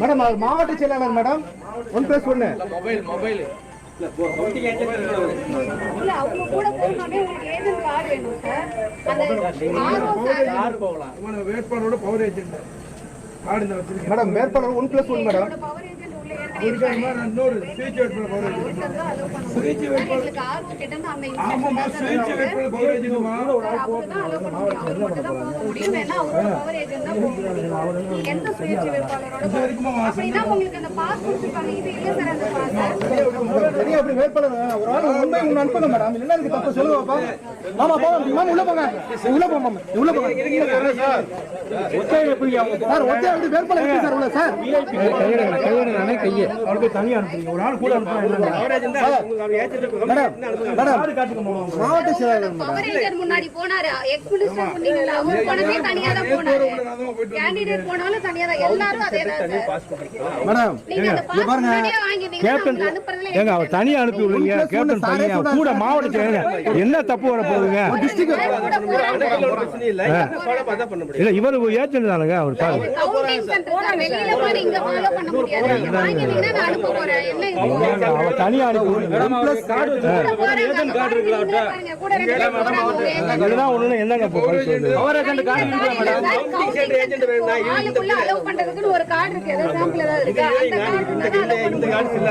Madam மாவட்ட செயலாளர் madam 1+1 mobile இல்ல அவங்க கூட போகணும்னே உங்களுக்கு ஏஜென்ட் கார்டு வேணும் சார். அந்த யார் போகலாம்? வேட்பாளரோட பவர் ஏஜென்ட் கார்டு இந்த வச்சிருக்கேன் மேடம். வேட்பாளர் 1+1 மேடம். பவர் ஏஜென்ட் உள்ள ஏற்கனவே இன்னொரு ஸ்பீச் வேட்பாளர் பவர் ஏஜென்ட். ஸ்பீச் வேட்பாளருக்கு ஆர்வம் கேட்டா அந்த ஆமாமா ஸ்பீச் வேட்பாளர் பவர் ஏஜென்ட்மா. அவர்தான் அலோ பண்ண முடியும். அவர் மட்டும் தான் போக முடியும். வேணா அவரோட பவர் ஏஜென்ட் தான் போக முடியும். எந்த ஸ்பீச் வேட்பாளரோட அப்படின்னா உங்களுக்கு அந்த பாஸ் கொடுத்துருப்பாங்க. இது இல்ல சார் அந்த பாஸ். சரி அப்படி வேட்பாளர் ஒரு ஆள் உண்மை முன்ன அனுப்புங்க மேடம். இல்லன்னா அதுக்கு தப்பு சொல்லுவாப்பா. மாமா போங்க மாமா உள்ள போங்க. உள்ள போங்க மாமா. உள்ள போங்க சார். ஒத்தே எப்படி சார் ஒத்தே வந்து வேட்பாளர் எப்படி சார் உள்ள சார் கையெடுங்க கையே அவருக்கு தனியா அனுப்புங்க. ஒரு ஆள் கூட அனுப்புங்க. மேடம் மேடம் கார்டு காட்டுங்க மாவட்ட செயலாளர் மேடம். பவர் ஏஜென்ட் முன்னாடி போனாரு. எக்ஸ் மினிஸ்டர் சொன்னீங்களா? அவர் போனதே தனியா தான் போனாரு. கேண்டிடேட் போனாலும் தனியா தான். எல்லாரும் அதே தான் சார். மேடம் நீங்க அந்த பாஸ் முன்னாடியே வாங்கிட்டீங்க. கேப்டன் அனுப்புறதுல ஏங்க அவர் தனியா அனுப்பி விடுங்க. கேப்டன் தனியா கூட மாவட்ட செயலாளர் என்ன தப்பு வர போகுதுங்க? இல்ல இவர் ஏஜென்ட் தானுங்க. அவர் பாருங்க கவுண்டிங் சென்டர் வெளியில போய் இங்க ஃபாலோ பண்ண முடியாது. நீங்க வாங்கிட்டீங்கன்னா நான் அனுப்ப போறேன். என்ன இது? அவர் தனியா அனுப்பி விடுங்க. ஏஜென்ட் கார்டு இருக்குல்ல கூட ரெண்டு பேர் போறாங்க. இதுதான் ஒண்ணு என்னங்க பவர் ஏஜென்ட் கார்டு இருக்கு மேடம். கவுண்டிங் ஏஜென்ட் வேணும்னா ஆளுக்குள்ள அலோவ் பண்றதுக்கு ஒரு கார்டு இருக்கு. ஏதோ சாம்பிள் ஏதாவது இருக்கு. அந்த கார்டு இருந்தா அலோவ் பண்ணுங்க.